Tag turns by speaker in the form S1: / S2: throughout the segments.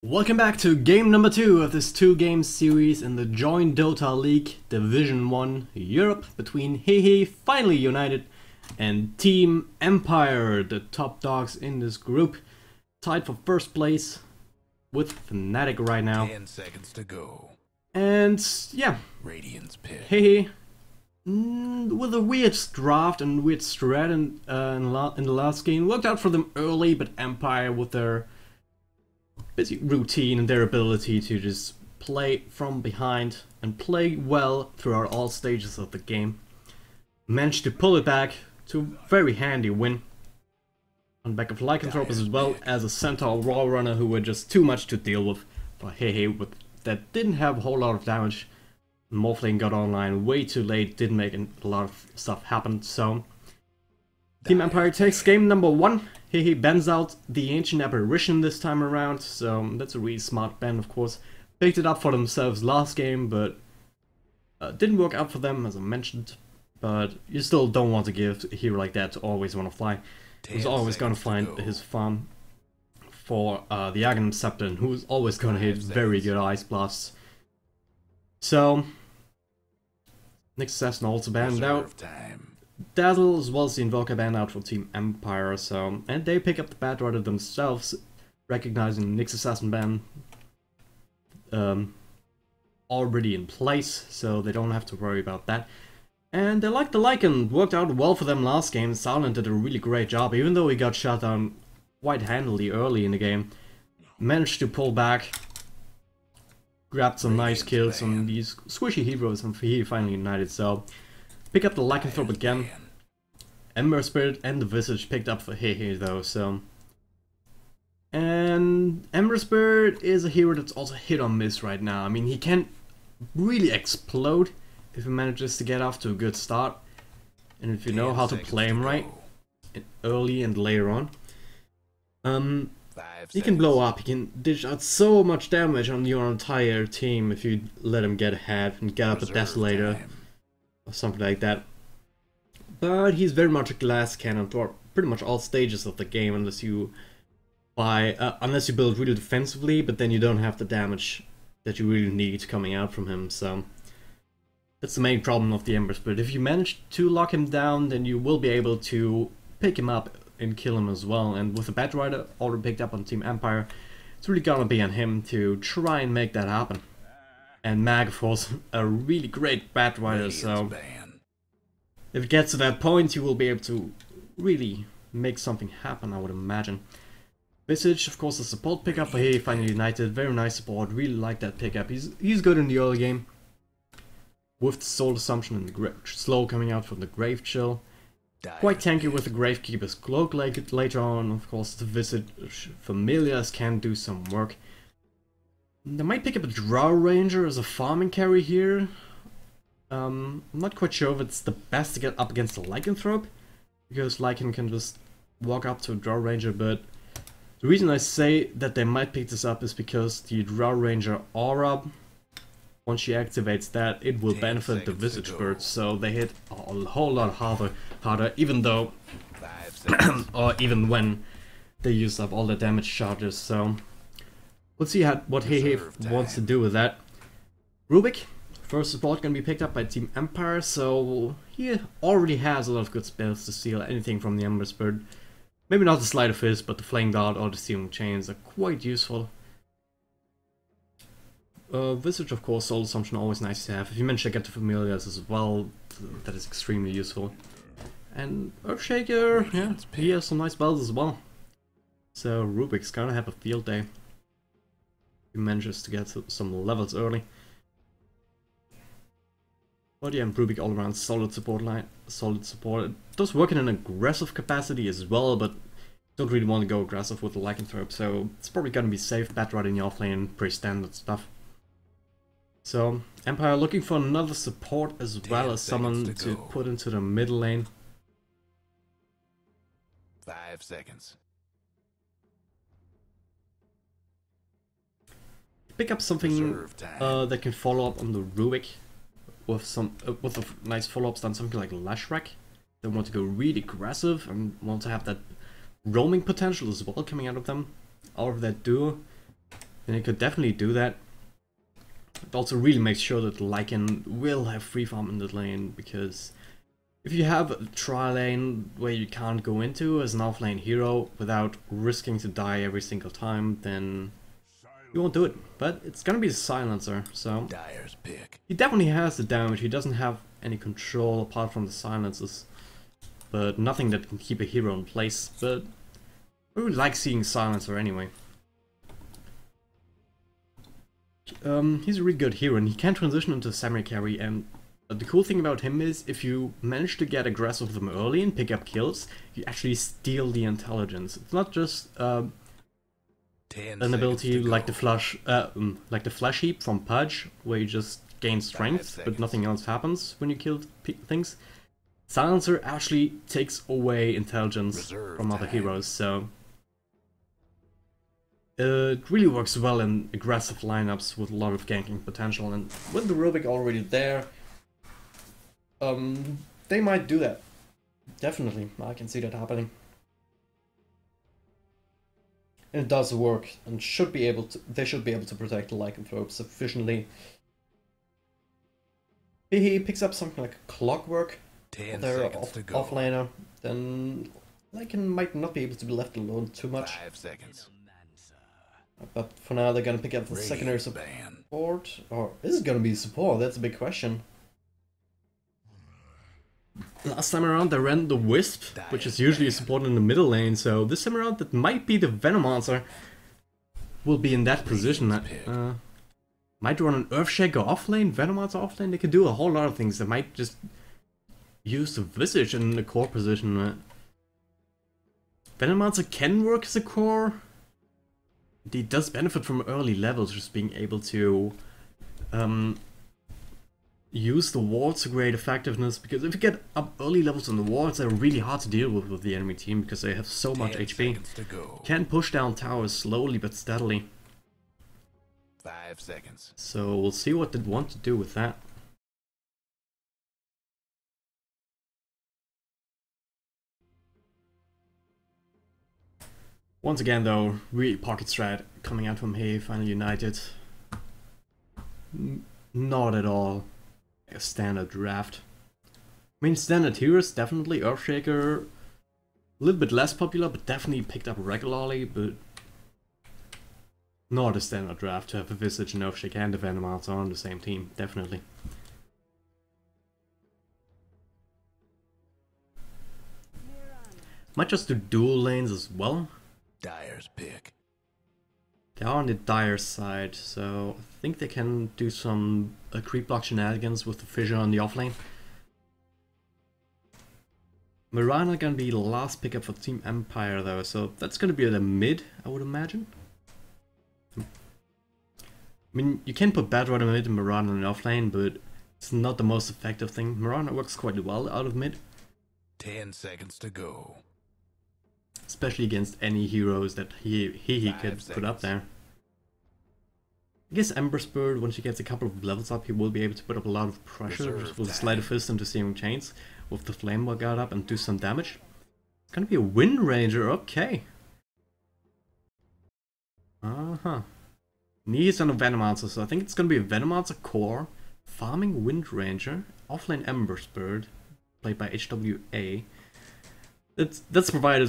S1: Welcome back to game number 2 of this 2-game series in the joinDOTA League Division 1 Europe between hehe finally united and Team Empire, the top dogs in this group, tied for first place with Fnatic right now.
S2: 10 seconds to go.
S1: And yeah,
S2: Radiant's pick.
S1: hehe with a weird draft and weird strat in the last game worked out for them early, but Empire with their busy routine and their ability to just play from behind and play well throughout all stages of the game managed to pull it back to a very handy win on back of lycanthrope as well as a centaur raw runner who were just too much to deal with for hehe, with that didn't have a whole lot of damage. Morphling got online way too late, didn't make a lot of stuff happen, so Team Empire takes game number 1. He bans out the Ancient Apparition this time around, so that's a really smart ban, of course. Picked it up for themselves last game, but didn't work out for them, as I mentioned. But you still don't want to give a hero like that to always want to fly. He's always going to find his farm for the Aghanim Scepter, who's always going to hit very good Ice Blasts. So, Nick Assassin also banned out. Dazzle as well as the Invoker banned out for Team Empire, so and they pick up the Bat Rider themselves, recognizing Nyx Assassin ban already in place, so they don't have to worry about that. And they like the Lycan, worked out well for them last game. Silent did a really great job, even though he got shot down quite handily early in the game. Managed to pull back, grabbed some nice kills on these squishy heroes, and he finally united, so pick up the lycanthrope again. Ember Spirit and the Visage picked up for hehe though, so. And Ember Spirit is a hero that's also hit or miss right now. I mean, he can really explode if he manages to get off to a good start. And if you know how to play him right, early and later on. He can blow up, he can dish out so much damage on your entire team if you let him get ahead and get up a Desolator. Or something like that. But he's very much a glass cannon for pretty much all stages of the game, unless you build really defensively, but then you don't have the damage that you really need coming out from him, so that's the main problem of the Ember Spirit. If you manage to lock him down, then you will be able to pick him up and kill him as well, and with the Bat Rider already picked up on Team Empire, it's really gonna be on him to try and make that happen. And Mag, of course, a really great Bat Rider, so if it gets to that point, you will be able to really make something happen, I would imagine. Visage, of course, a support pickup for hehe finally united. Very nice support, really like that pickup. He's good in the early game. With the Soul Assumption and the slow coming out from the Grave Chill. Quite tanky with the Gravekeeper's Cloak later on. Of course, the Visage Familiars can do some work. They might pick up a Drow Ranger as a farming carry here. I'm not quite sure if it's the best to get up against a Lycanthrope, because Lycan can just walk up to a Drow Ranger, but the reason I say that they might pick this up is because the Drow Ranger aura, once she activates that, it will benefit the Visage Birds, so they hit a whole lot harder, even though, or even when they use up all the damage charges, so let's see what hehe wants to do with that. Rubik, first support gonna be picked up by Team Empire, so he already has a lot of good spells to steal anything from the Ember Spirit. Maybe not the Sleight of Fist, but the Flame Dart or the Sealing Chains are quite useful. Visage, of course, Soul Assumption, always nice to have. If you manage to get the Familiars as well, that is extremely useful. And Earthshaker, yeah, he has some nice spells as well. So Rubik's gonna have a field day. He manages to get some levels early. But yeah, Rubik all around solid support line, solid support. It does work in an aggressive capacity as well, but don't really want to go aggressive with the Lycanthrope, so it's probably gonna be safe, Bat Rider in the offlane, pretty standard stuff. So, Empire looking for another support as well as someone to put into the middle lane.
S2: 5 seconds.
S1: Pick up something that can follow up on the Rubik with some with a nice follow-ups done, something like Lashrak. They want to go really aggressive and want to have that roaming potential as well coming out of them, out of that duo. then it could definitely do that. It also really makes sure that Lycan will have free farm in the lane, because if you have a tri lane where you can't go into as an offlane hero without risking to die every single time, then you won't do it. But it's gonna be a silencer, so
S2: Dyer's pick.
S1: he definitely has the damage. He doesn't have any control apart from the silences, but nothing that can keep a hero in place. But I would like seeing silencer anyway. He's a really good hero, and he can transition into samurai carry, and the cool thing about him is if you manage to get aggressive with him early and pick up kills, you actually steal the intelligence. It's not just an ability like the flash heap from Pudge, where you just gain strength, but nothing else happens when you kill things. Silencer actually takes away intelligence from other heroes, so it really works well in aggressive lineups with a lot of ganking potential, and with the Rubik already there, they might do that. Definitely, I can see that happening. And it does work, and should be able to. They should be able to protect the lycanthrope sufficiently. He picks up something like Clockwork. They're offlaner. Then Lycan might not be able to be left alone too much.
S2: 5 seconds.
S1: But for now, they're gonna pick up the secondary support. Or is it gonna be support? That's a big question. Last time around, they ran the Wisp, which is usually a support in the middle lane. So this time around, that might be the Venomancer will be in that position. Might run an Earthshaker offlane, Venomancer offlane. They could do a whole lot of things. They might just use the Visage in the core position. Venomancer can work as a core. He does benefit from early levels, just being able to use the wards to great effectiveness, because if you get up early levels on the wards, they're really hard to deal with the enemy team, because they have so much HP. Can push down towers slowly but steadily.
S2: 5 seconds.
S1: So we'll see what they want to do with that. Once again though, really pocket strat coming out from hehe, Final United. Not at all a standard draft. I mean, standard heroes, definitely. Earthshaker, a little bit less popular, but definitely picked up regularly, but not a standard draft to have a Visage and Earthshaker and a Venomancer on the same team, definitely. Might just do dual lanes as well.
S2: Dyer's pick.
S1: They are on the Dire side, so I think they can do some creep block shenanigans with the Fissure on the offlane. Mirana gonna be the last pickup for Team Empire though, so that's gonna be the mid, I would imagine. I mean, you can put Badrider mid and Mirana in the offlane, but it's not the most effective thing. Mirana works quite well out of mid.
S2: 10 seconds to go.
S1: Especially against any heroes that he could put up there. I guess Ember's Bird, once he gets a couple of levels up, he will be able to put up a lot of pressure with Sleight of Fist into Searing Chains with the Flame Guard up and do some damage. It's gonna be a Wind Ranger, okay. Needs on a Venomancer, so I think it's gonna be a Venomancer core, farming Wind Ranger, offlane Ember's Bird, played by HWA. That's provided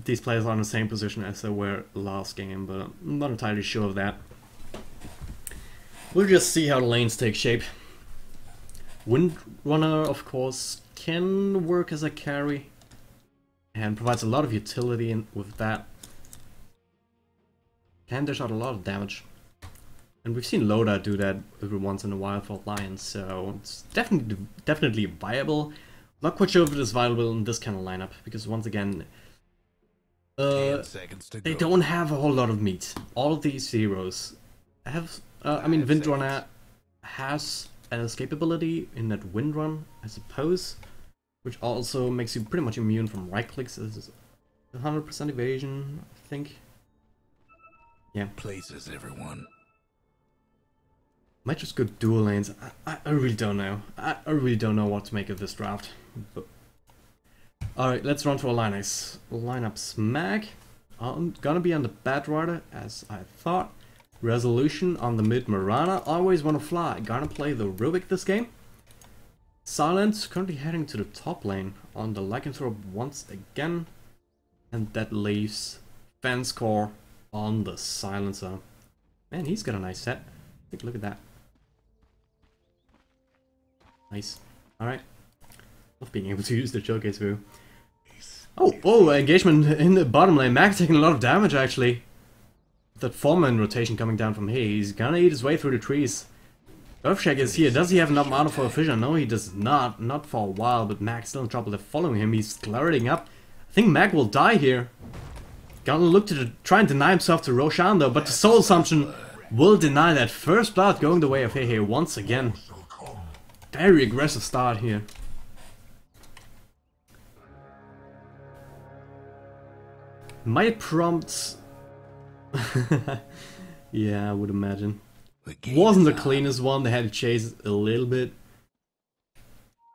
S1: these players are in the same position as they were last game, but I'm not entirely sure of that. We'll just see how the lanes take shape. Windrunner, of course, can work as a carry and provides a lot of utility with that. Can dish out a lot of damage. And we've seen Loda do that every once in a while for Lions, so it's definitely viable. Not quite sure if it is viable in this kind of lineup, because once again,
S2: 10 seconds to
S1: they
S2: go.
S1: don't have a whole lot of meat. All of these heroes have, I mean, Windrunner has an escapability in that Windrun, I suppose, which also makes you pretty much immune from right clicks. It's 100% evasion, I think. Yeah.
S2: Places, everyone.
S1: Might just go dual lanes. I really don't know. I really don't know what to make of this draft. Alright, let's run through our lineups. Lineup smack. I'm gonna be on the Badrider, as I thought. Resolution on the mid Marana. Always wanna fly. Gonna play the Rubik this game. Silent currently heading to the top lane on the lycanthrope once again. And that leaves Fenscore on the silencer. Man, he's got a nice set. Take a look at that. Nice. Alright. Love being able to use the showcase view. Oh, engagement in the bottom lane. Max taking a lot of damage actually. That foreman rotation coming down from here. He's gonna eat his way through the trees. Earthshake is here. Does he have enough mana for a fissure? No, he does not. Not for a while, but Mag's still in trouble. They're following him. He's clarity up. I think Mag will die here. Gonna look to try and deny himself to Roshan though, but the Soul Assumption will deny that. First blood going the way of hehe once again. Very aggressive start here. Might prompt... yeah, I would imagine. Wasn't the cleanest one, they had to chase a little bit.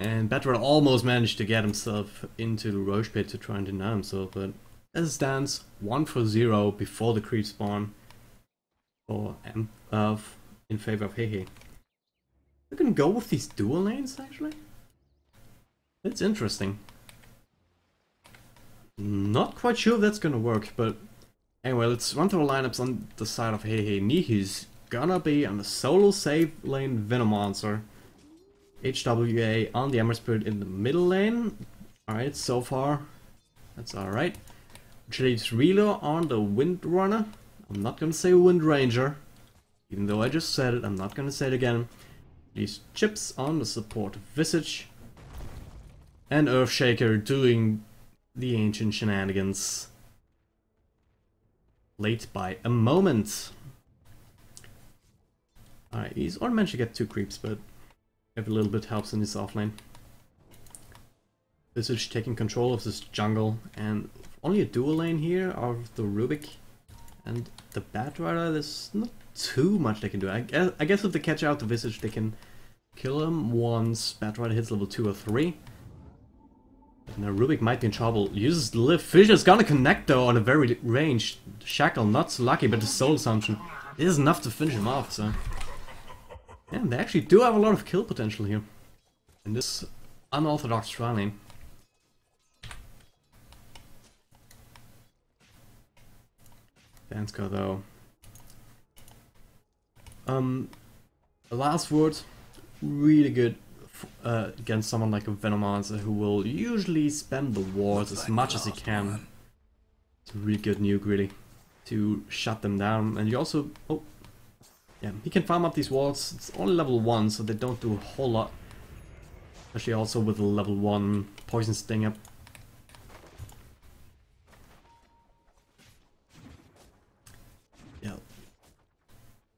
S1: And Batman almost managed to get himself into the Roche pit to try and deny himself, but as it stands, 1-0 before the creep spawn for in favor of hehe. We're gonna go with these dual lanes actually? That's interesting. Not quite sure if that's gonna work, but anyway, let's run through the lineups on the side of hehe. Nihi's gonna be on the solo save lane Venomonster. HWA on the Ember Spirit in the middle lane. Alright, so far that's alright. Which leaves Relo on the Windrunner. I'm not gonna say Wind Ranger, even though I just said it, I'm not gonna say it again. Leaves Chips on the support Visage. And Earthshaker doing the ancient shenanigans. Late by a moment. Alright, he's only managed to get 2 creeps, but every little bit helps in his offlane. Visage taking control of this jungle, and only a dual lane here of the Rubik and the Batrider. There's not too much they can do. I guess if they catch out the Visage, they can kill him once Batrider hits level 2 or 3. Now Rubik might be in trouble. Uses the lift. Fissure's gonna connect though on a very ranged Shackle. Not so lucky, but the Soul Assumption is enough to finish him off, so... yeah, they actually do have a lot of kill potential here. In this unorthodox tri lane. Dansko though. The last word, really good against someone like a Venomonster who will usually spend the wards as much as he can. It's a really good nuke really to shut them down. And you also, oh yeah, he can farm up these walls. It's only level 1, so they don't do a whole lot. Especially also with the level 1 poison sting up. Yeah,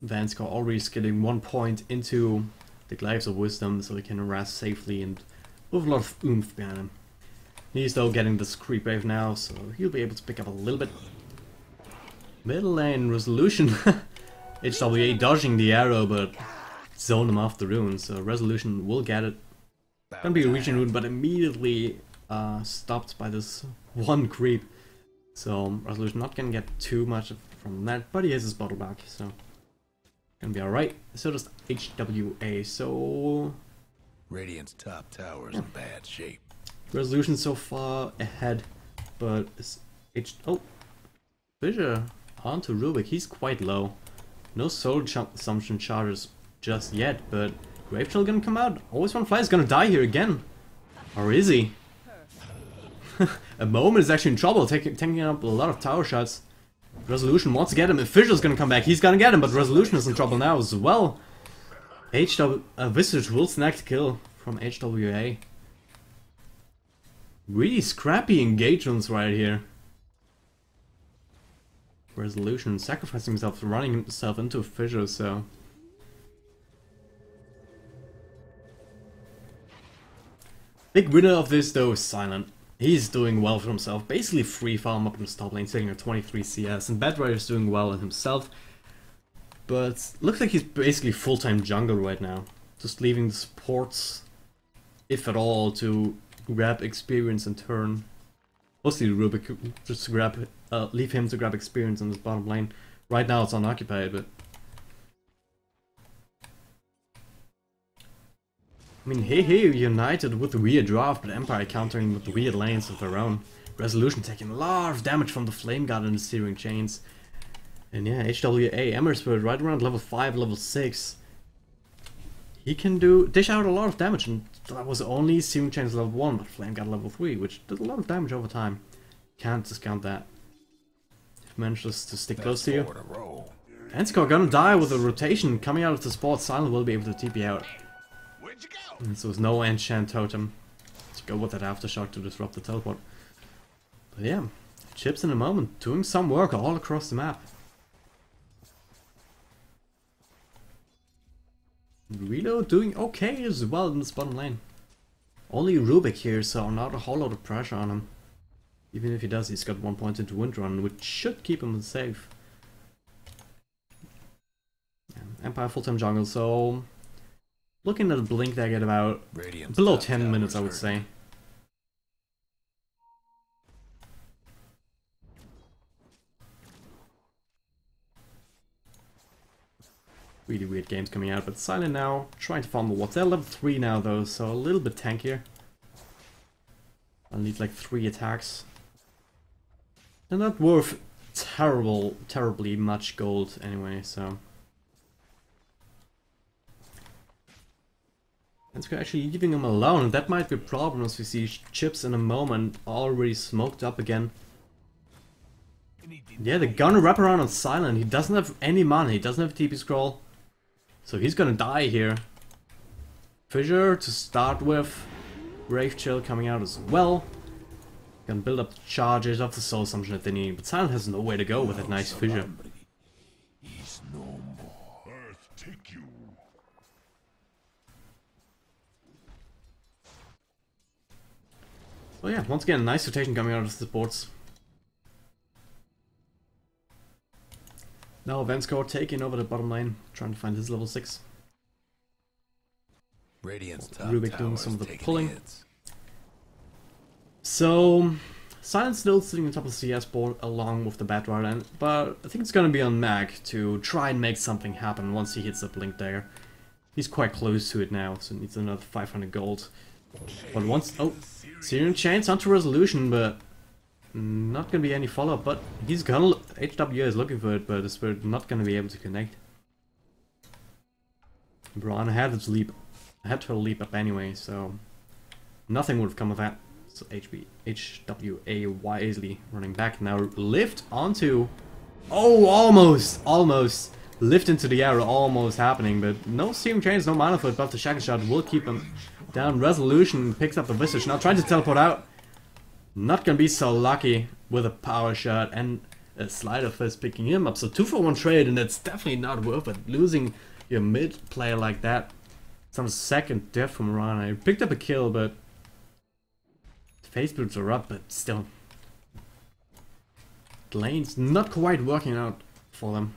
S1: Vanskar already skidding 1 point into the Glaives of Wisdom, so he can harass safely and with a lot of oomph behind him. He's though getting this creep wave now, so he'll be able to pick up a little bit. Middle lane Resolution. HWA dodging the arrow, but zone him off the rune, so Resolution will get it. Gonna be a region rune, but immediately stopped by this 1 creep. So Resolution not gonna get too much from that, but he has his bottle back, so gonna be alright. So does HWA, so...
S2: Radiant's top tower's in bad shape.
S1: Resolution so far ahead, but is oh, Fissure onto Rubik, he's quite low. No Soul Assumption charges just yet, but Gravechill gonna come out. Always One Fly is gonna die here again. Or is he? A Moment is actually in trouble, taking up a lot of tower shots. Resolution wants to get him. If Fissure's gonna come back, he's gonna get him, but Resolution is in trouble now as well. Visage will snag the kill from HWA. Really scrappy engagements right here. Resolution sacrificing himself, running himself into Fissure, so... big winner of this though is Silent. He's doing well for himself, basically free farm up in the top lane, sitting at 23 CS, and Batrider is doing well in himself. But looks like he's basically full-time jungle right now. Just leaving the supports, if at all, to grab experience in turn. Mostly Rubik, just to grab, leave him to grab experience on this bottom lane. Right now it's unoccupied, but I mean, hehe united with the weird draft, but Empire countering with weird lanes of their own. Resolution taking a lot of damage from the Flame God and the Searing Chains. And yeah, HWA, Ember Spirit right around level 5, level 6. He can dish out a lot of damage, and that was only Searing Chains level 1, but Flame God level 3, which did a lot of damage over time. Can't discount that. Manages to stick close to you. Enscore gonna die with a rotation coming out of the spot. Silent will be able to TP out. And so there's no enchant totem. Let's go with that aftershock to disrupt the teleport. But yeah, Chips in a moment, doing some work all across the map. Relo doing okay as well in the bottom lane. Only Rubik here, so not a whole lot of pressure on him. Even if he does, he's got 1 point into Windrun, which should keep him safe. Empire full-time jungle, so looking at the blink they get about below 10 minutes, I would say. Really weird games coming out, but Silent now trying to farm the wards. They're level 3 now though, so a little bit tankier. I'll need like 3 attacks. And not worth terribly much gold anyway, so. And it's actually leaving him alone. That might be a problem as we see Chips in a moment already smoked up again. Yeah, they're gonna wrap around on Silent. He doesn't have any mana, he doesn't have TP scroll. So he's gonna die here. Fissure to start with. Brave Chill coming out as well. Gonna build up the charges of the soul assumption that they need, but Silent has nowhere to go with that nice Fissure.
S2: He's no more. Earth take you.
S1: So yeah, once again, nice rotation coming out of the supports. Now Venscore taking over the bottom lane, trying to find his level 6. Rubik doing some of the pulling.
S2: Hits.
S1: So, Silent's still sitting on top of the CS board along with the Batrider, but I think it's gonna be on Mag to try and make something happen once he hits the Blink Dagger. He's quite close to it now, so he needs another 500 gold. But once... oh, Searing Chains onto Resolution, but not gonna be any follow-up, but he's gonna... HWA is looking for it, but the Spirit not gonna be able to connect. Braun had to leap up anyway, so nothing would have come of that. So HWA wisely running back now. Lift onto... oh, almost! Lift into the air, almost happening, but no Searing Chains, no mana for it, but the Shackle Shot will keep him down. Resolution picks up the Visage, now trying to teleport out. Not gonna be so lucky with a Power Shot and a Slider Fist picking him up. So 2-for-1 trade, and it's definitely not worth it. Losing your mid player like that. Some second death from Rana. He picked up a kill, but face boots are up, but still. The lane's not quite working out for them.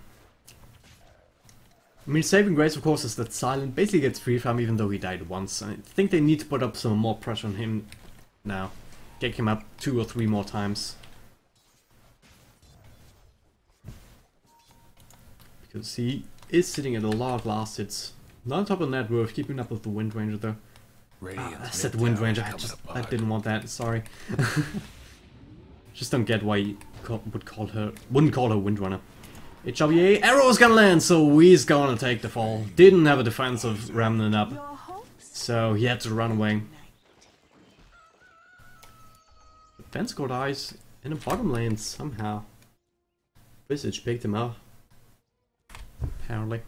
S1: I mean, saving grace of course is that Silent basically gets free farm even though he died once. I think they need to put up some more pressure on him now. Get him up 2 or 3 more times. Because he is sitting at a lot of last hits. Not on top of net worth, keeping up with the Wind Ranger though. I said Wind Ranger, I didn't want that, sorry. Just don't get why you wouldn't call her Windrunner. HWA, arrow is gonna land, so he's gonna take the fall. Didn't have a defensive remnant up, so he had to run away. Venscore dies in the bottom lane somehow. Visage picked him up, apparently.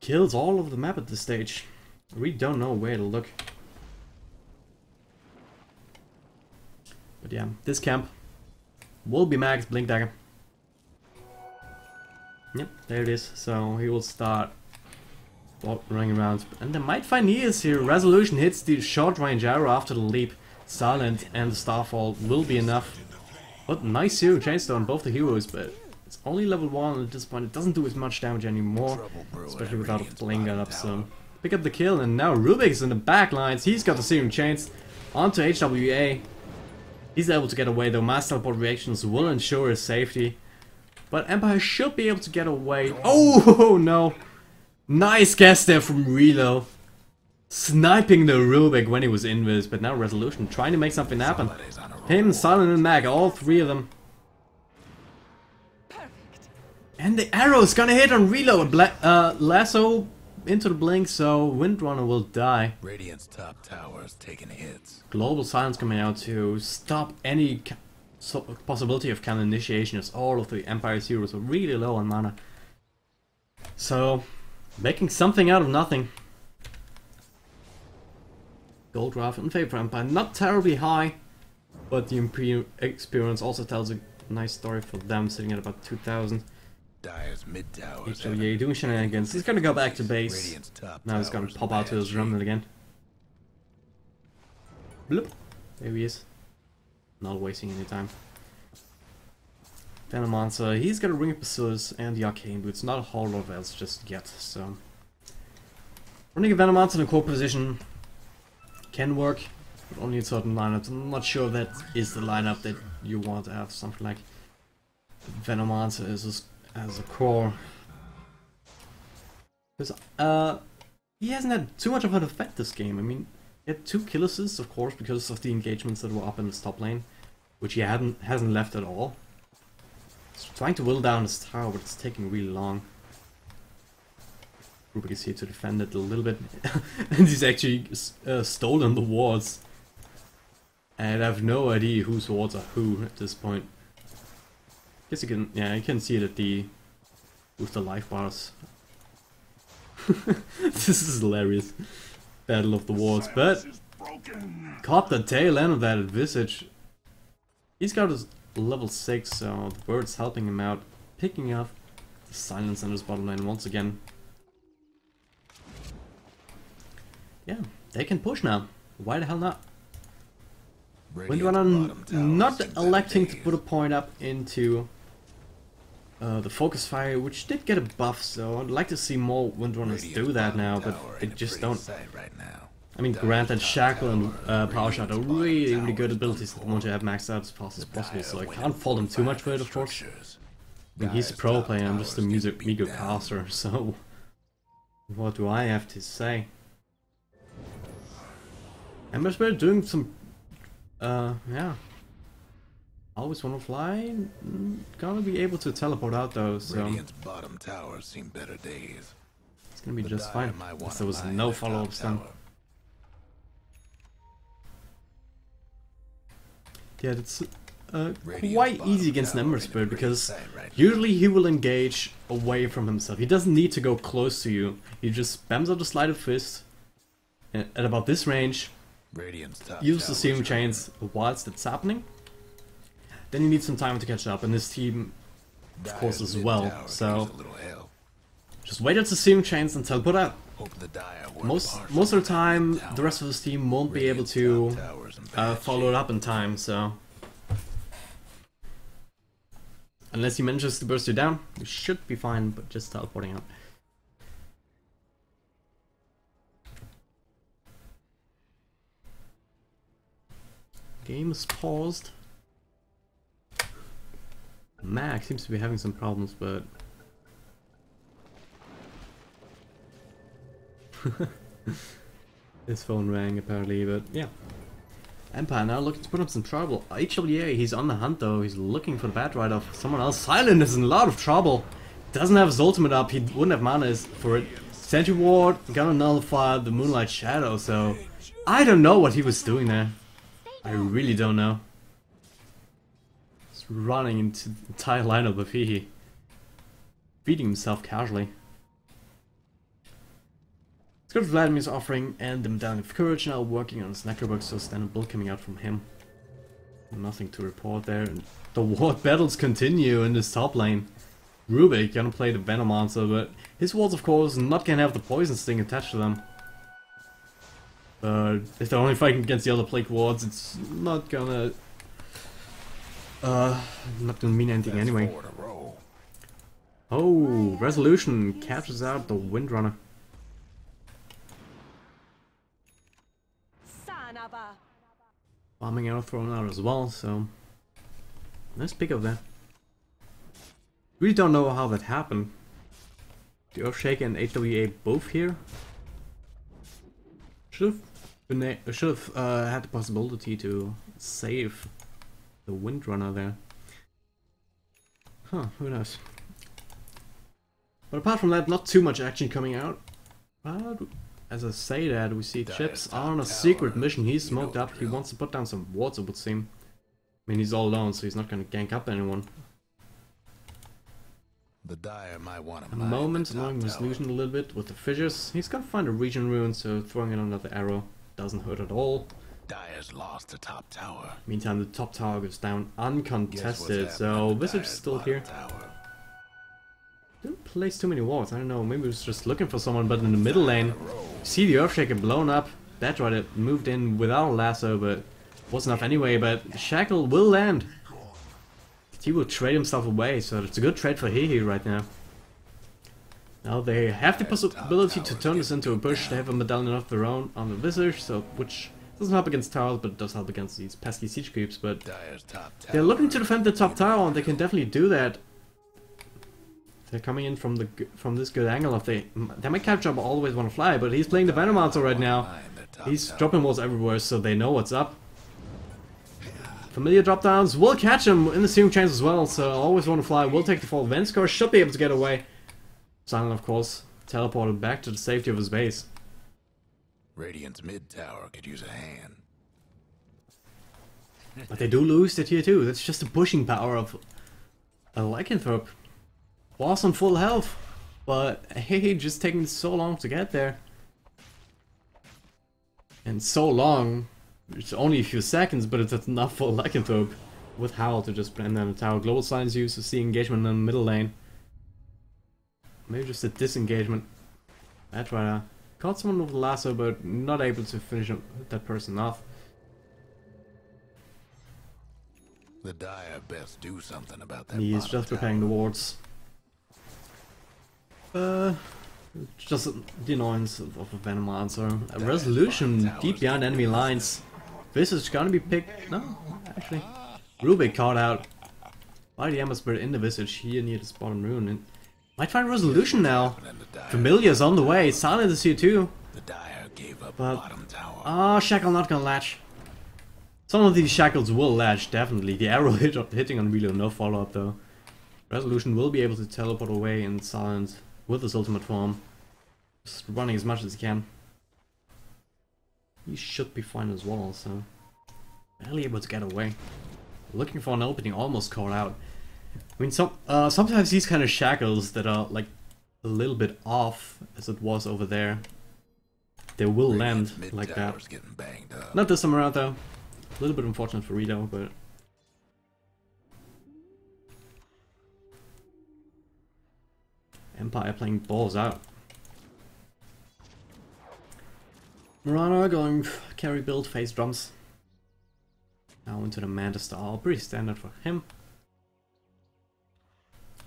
S1: Kills all over the map at this stage. We don't know where to look. But yeah, this camp will be Mag's Blink Dagger. Yep, there it is. So he will start running around. And they might find Neas here. Resolution hits the short range arrow after the leap. Silent and the Starfall will be enough. What nice Searing Chains on both the heroes, but it's only level 1 at this point. It doesn't do as much damage anymore, especially without a Blink gun up. So pick up the kill, and now Rubik's in the back lines. He's got the Searing Chains onto HWA. He's able to get away though. Mass teleport reactions will ensure his safety. But Empire should be able to get away. Oh no! Nice guess there from Relo. sniping the Rubik when he was invis, but now Resolution trying to make something happen. Him, Silent and Mag, all three of them. And the arrow's gonna hit on reload. Lasso into the blink, so Windrunner will die.
S2: Radiant's top tower's taking hits.
S1: Global Silence coming out to stop any possibility of counter initiation, as all of the Empire's heroes are really low on mana. So, making something out of nothing. Gold draft in favor of Empire, not terribly high, but the Imperial experience also tells a nice story for them, sitting at about 2,000.
S2: Dire's mid tower.
S1: Yeah, doing shenanigans. He's gonna go back to base. Now he's gonna pop out to his remnant again. Bloop. There he is. Not wasting any time. Venomancer, he's got a Ring of Bacillus and the Arcane Boots, not a whole lot else just yet, so... Running a Venomancer in a core position can work, but only in certain lineups. I'm not sure that is the lineup that you want to have, something like Venomancer as a core. Because he hasn't had too much of an effect this game. I mean, he had 2 kill assists, of course, because of the engagements that were up in his top lane, which he hasn't left at all. He's trying to whittle down his tower, but it's taking really long. Rubik is here to defend it a little bit, and he's actually stolen the wards. And I have no idea whose wards are who at this point. Guess you can, yeah, you can see that with the life bars. This is hilarious. Battle of the wards, but caught the tail end of that at Visage. He's got his level 6, so the bird's helping him out, picking up the silence in his bottom lane once again. Yeah, they can push now. Why the hell not? Windrunner not electing to put a point up into the focus fire, which did get a buff, so I'd like to see more Windrunners do that now, but they just don't. I mean, granted, Shackle and Power Shot are really good abilities that want to have maxed out as fast as possible, so I can't fault him too much for it, of course. I mean, he's a pro player, I'm just a meager caster, so what do I have to say? Ember Spirit doing some, yeah. Always wanna fly. Gonna be able to teleport out though, so
S2: Radiant's bottom tower seen better days.
S1: It's gonna be just fine. There was no follow-ups then. Yeah, it's quite easy against an Ember Spirit because usually he will engage away from himself. He doesn't need to go close to you. He just spams out a Sleight of Fist at about this range. Use the Searing Chains whilst it's happening. Then you need some time to catch up, and this team, of course, as well. So just wait at the Searing Chains and teleport out. Most of the time, the rest of this team won't be able to follow it up in time. So unless he manages to burst you down, you should be fine. But just teleporting out. Game is paused. Mac seems to be having some problems, but his phone rang apparently, but yeah. Empire now looking to put up some trouble. HWA, he's on the hunt though, he's looking for the bad ride of someone else. Silent is in a lot of trouble. Doesn't have his ultimate up, he wouldn't have mana for it. Sentry Ward, gonna nullify the Moonlight Shadow, so I don't know what he was doing there. I really don't know. He's running into the entire lineup of hehe. Feeding himself casually. Let's go to Vladimir's offering and the Medallion of Courage, now working on his Necrobook, so standard build coming out from him. Nothing to report there. The ward battles continue in this top lane. Rubik gonna play the Venomancer, but his wards of course not gonna have the Poison Sting attached to them. If they're only fighting against the other Plague wards, it's not gonna mean anything anyway. Oh, Resolution captures out the Windrunner. Bombing arrow thrown out as well, so nice pick up there. Really don't know how that happened. The Earthshaker and HWA both here. should have had the possibility to save the Windrunner there. Huh, who knows. But apart from that, not too much action coming out. But as I say that, we see Chips on a secret mission. He's smoked up. He wants to put down some wards, it would seem. I mean, he's all alone, so he's not going to gank up anyone.
S2: The Dire might want
S1: A moment, allowing resolution a little bit with the fissures. He's going to find a region rune, so throwing in another arrow doesn't hurt at all.
S2: Dire's lost the top tower.
S1: Meantime, the top tower goes down uncontested, so Wizard's still here. Didn't place too many wards, I don't know, maybe he was just looking for someone, but in the middle lane, see the Earthshaker blown up. That Rider moved in without a lasso, but wasn't enough anyway, but Shackle will land. He will trade himself away, so it's a good trade for hehe right now. Now they have the possibility to turn this into a push. They have a medallion of their own on the Visage, so which doesn't help against towers, but it does help against these pesky siege creeps. But they're looking to defend the top tower, and they can definitely do that. They're coming in from this good angle. If they might capture up always want to fly, but he's playing the Venomancer right now. He's dropping walls everywhere, so they know what's up. Familiar drop downs will catch him in the searing chains as well, so always want to fly. Will take the fall. Venskar should be able to get away. Silent, of course, teleported back to the safety of his base.
S2: Radiant's mid tower could use a hand.
S1: But they do lose the tier 2. That's just the pushing power of a Lycanthrope. Was on full health, but hey, just taking so long to get there. And so long, it's only a few seconds, but it's enough for Lycanthrope with Howl to just brand down the tower. Global Silence use to see engagement in the middle lane. Maybe just a disengagement. That Rider caught someone with a lasso, but not able to finish that person off.
S2: The Dire best do something about that.
S1: He's just preparing the wards. Just the annoyance of a Venomancer. A resolution deep behind enemy lines. This is gonna be picked. No, actually. Rubik caught out by the Ember Spirit in the Visage here near the spawn rune. And might find resolution now. Familiar's on the way. Silent is here too.
S2: The Dire gave up
S1: But
S2: bottom tower.
S1: Shackle not gonna latch. Some of these shackles will latch, definitely. The arrow hitting on Reload, no follow up though. Resolution will be able to teleport away in Silent with his ultimate form. Just running as much as he can. He should be fine as well, so barely able to get away. Looking for an opening, almost caught out. I mean, sometimes these kind of shackles that are like a little bit off, as it was over there, they will land like that. Not this time around though. A little bit unfortunate for Rito, but Empire playing balls out. Murana going carry build, face drums. Now into the Manta style, pretty standard for him.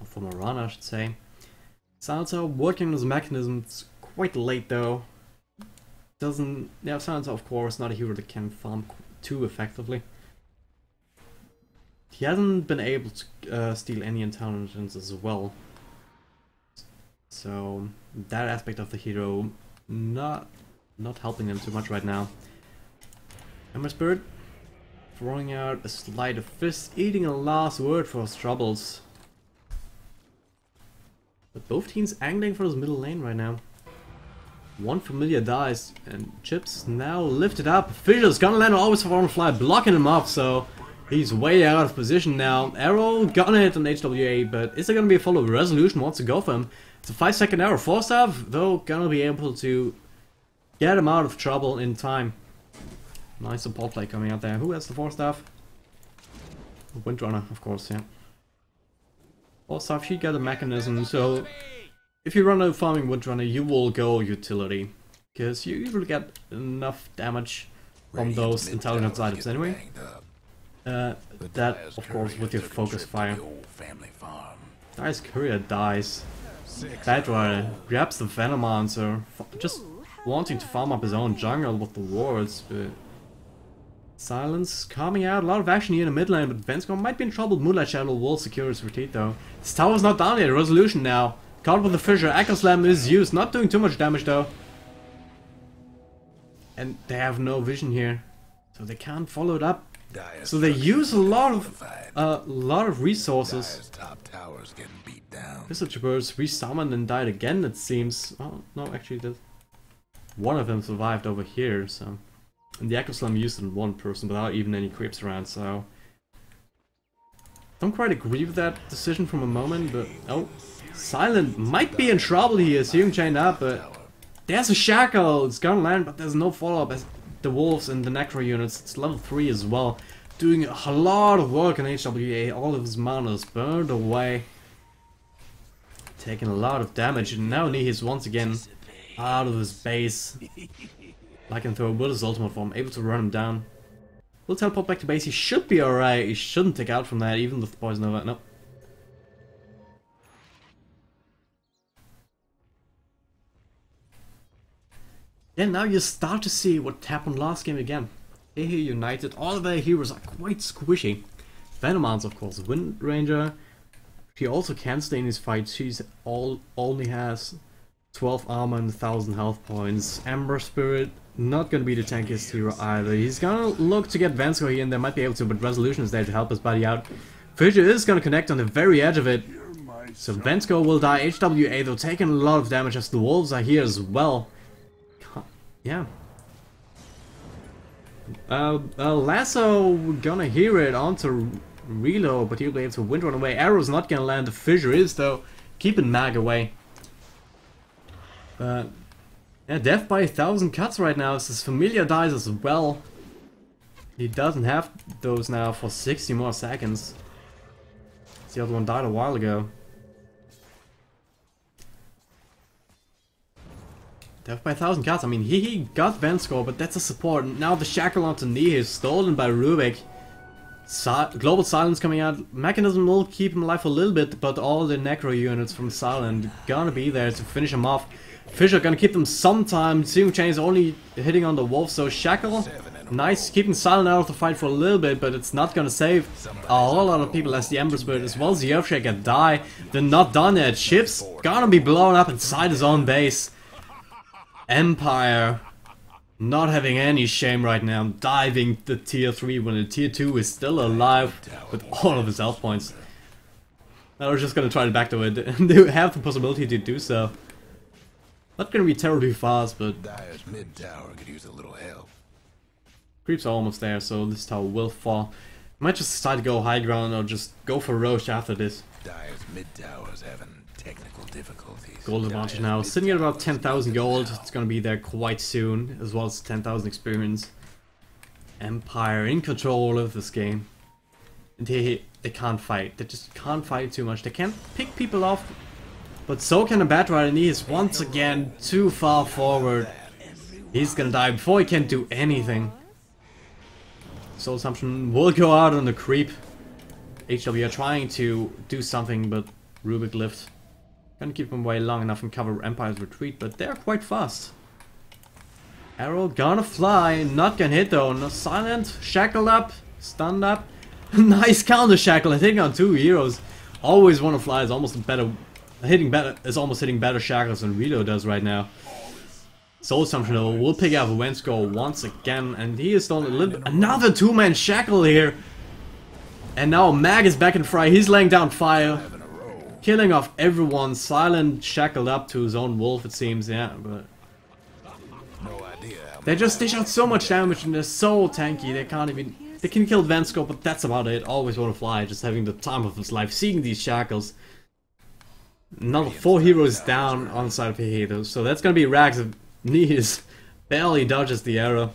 S1: Or for Murana, I should say. Silencer working on his mechanisms quite late though. Silencer of course not a hero that can farm too effectively. He hasn't been able to steal any intelligence as well. So that aspect of the hero not helping him too much right now. Ember Spirit throwing out a sleight of fist, eating a last word for his troubles. But both teams angling for his middle lane right now. One familiar dies and Chips now lifted up. Fisher's gonna land always for on fly, blocking him up, so he's way out of position now. Arrow gonna hit an HWA, but is there gonna be a follow? Resolution wants to go for him. It's a 5-second arrow. Forstaff, though, gonna be able to get him out of trouble in time. Nice support play coming out there. Who has the Forstaff? Windrunner, of course, yeah. Forstaff, she got a mechanism, so if you run a farming Windrunner, you will go utility. Because you usually get enough damage from those intelligence items anyway. That, of course, with your focus fire. Dice Courier dies. Bad Rider grabs the Venomancer, just wanting to farm up his own jungle with the wards, but Silence coming out, a lot of action here in the mid lane, but Venskar might be in trouble. Moonlight Shadow will secure his retreat though. This tower's not down yet, resolution now. Caught with the fissure, Echo Slam is used, not doing too much damage though. And they have no vision here, so they can't follow it up. So they use a lot of resources.
S2: Top towers getting beat down.
S1: Missile Traverse resummoned and died again, it seems. Oh, no, actually, one of them survived over here, so... And the Echo Slam used it on one person without even any creeps around, so... Don't quite agree with that decision from a moment, but... Oh, Silent might be in trouble here, seeing chained up, but... There's a Shackle! It's gonna land, but there's no follow-up as the Wolves and the Necro units. It's level 3 as well. Doing a lot of work on HWA, all of his mana is burned away. Taking a lot of damage, and now Nihi is once again out of his base. Like and throw with his ultimate form, able to run him down. We'll teleport back to base, he should be alright, he shouldn't take out from that, even with Poison Over. Nope. Yeah, now you start to see what happened last game again. Hehe United, all of their heroes are quite squishy. Venoman's of course, Wind Ranger. She also can stay in his fight, she's only has 12 armor and 1000 health points. Ember Spirit, not gonna be the tankiest hero either. He's gonna look to get Vansko here and they might be able to, but Resolution is there to help his buddy out. Fisher is gonna connect on the very edge of it. So Vansko will die. HWA though taking a lot of damage as the Wolves are here as well. Yeah. Lasso gonna hear it onto reload, but he'll be able to wind run away. Arrow's not gonna land. The Fissure is though, keeping Mag away. But yeah, death by 1000 cuts right now. So his Familiar dies as well. He doesn't have those now for 60 more seconds. The other one died a while ago. Death by 1000 cuts. I mean, he got Vansko, but that's a support. Now the Shackle onto Nihi is stolen by Rubik. Global Silence coming out. Mechanism will keep him alive for a little bit, but all the Necro units from Silent gonna be there to finish him off. Fisher gonna keep them sometime. Searing Chain is only hitting on the Wolf, so Shackle, nice, keeping Silent out of the fight for a little bit, but it's not gonna save a whole lot of people as the Ember Spirit as well as the Earthshaker die. They're not done yet. Ship's gonna be blown up inside his own base. Empire not having any shame right now, diving the tier 3 when the tier 2 is still alive with all of his health points. I was just gonna try to backdoor it, and they have the possibility to do so. Not gonna be terribly fast, but
S2: Dire's mid tower could use a little help.
S1: creeps are almost there, so this tower will fall. Might just decide to go high ground or just go for Roche after this.
S2: Dire's mid tower's having technical difficulties.
S1: Gold advantage now, sitting at about 10,000 gold. It's gonna be there quite soon, as well as 10,000 experience. Empire in control of this game. And they can't fight. They just can't fight too much. They can't pick people off. But so can a Batrider, and he is once again too far forward. He's gonna die before he can do anything. Soul Assumption will go out on the creep. HW are trying to do something, but Rubik lived. Gonna keep him away long enough and cover Empire's retreat, but they're quite fast. Arrow gonna fly, not gonna hit though. No, Silent, shackled up, stunned up. Nice counter shackle, hitting on 2 heroes. Always wanna fly is almost better. Almost hitting better shackles than Reload does right now. Soul Assumption though will pick up Wensko once again, and he is stolen a little bit. Another 2-man shackle here. And now Mag is back in fry. He's laying down fire. Killing off everyone. Silent shackled up to his own wolf, it seems, yeah, but they just dish out so much damage and they're so tanky, they can't even... They can kill Vansko, but that's about it. Always want to fly, just having the time of his life, seeing these shackles. Another 4 heroes down on the side of Hehe, so that's gonna be Rags of Knees. Barely dodges the arrow.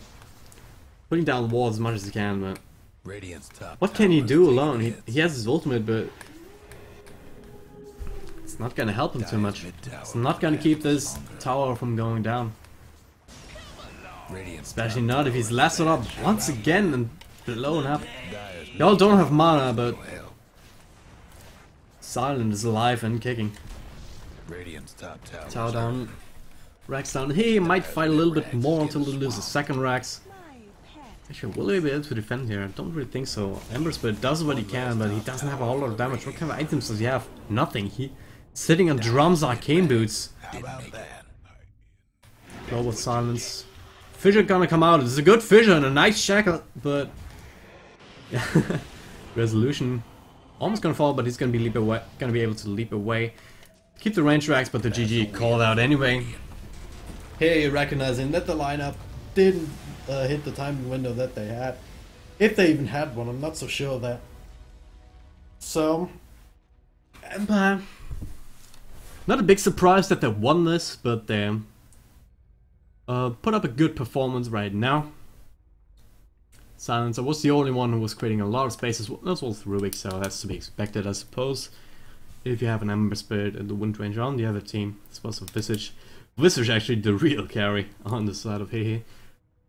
S1: Putting down walls as much as he can, but... What can he do alone? He has his ultimate, but... It's not gonna help him too much. It's not gonna keep this tower from going down. Especially not if he's lassoed up once again and blown up. Y'all don't have mana, but Silent is alive and kicking. Tower down. Rax down. He might fight a little bit more until he loses second Rax. Actually, will he be able to defend here? I don't really think so. Ember Spirit does what he can, but he doesn't have a whole lot of damage. What kind of items does he have? Nothing. He sitting on drums, arcane boots. Global Silence. Fissure gonna come out. It's a good Fissure and a nice shackle, but yeah. Resolution almost gonna fall, but he's gonna be able to leap away. Keep the range racks, but the GG called out anyway. Hey, recognizing that the lineup didn't hit the timing window that they had. If they even had one, I'm not so sure of that. So, Empire. Not a big surprise that they won this, but they put up a good performance right now. Silencer was the only one who was creating a lot of spaces. That was Rubik, so that's to be expected, I suppose. If you have an Ember Spirit and the Wind Ranger on the other team, this was a Visage. Visage actually the real carry on the side of hehe.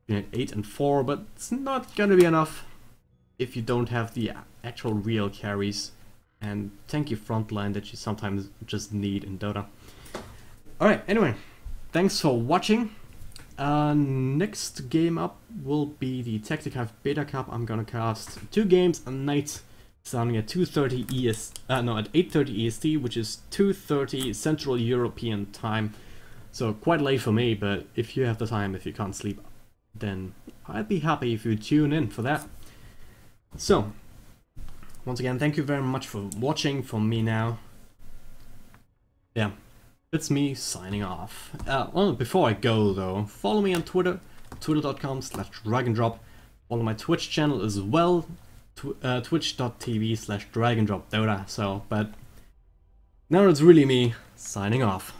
S1: You had 8 and 4, but it's not gonna be enough if you don't have the actual real carries and tanky frontline that you sometimes just need in Dota. Alright, anyway, thanks for watching. Next game up will be the Tactic Beta Cup. I'm gonna cast 2 games a night, starting at 2:30 at 8:30 EST, which is 2:30 Central European time. So quite late for me, but if you have the time, if you can't sleep, then I'd be happy if you tune in for that. So, once again, thank you very much for watching from me now. Yeah. It's me signing off. Well, before I go though, follow me on Twitter, twitter.com/dragondrop. Follow my Twitch channel as well, twitch.tv/dragondropdota. So, but now it's really me signing off.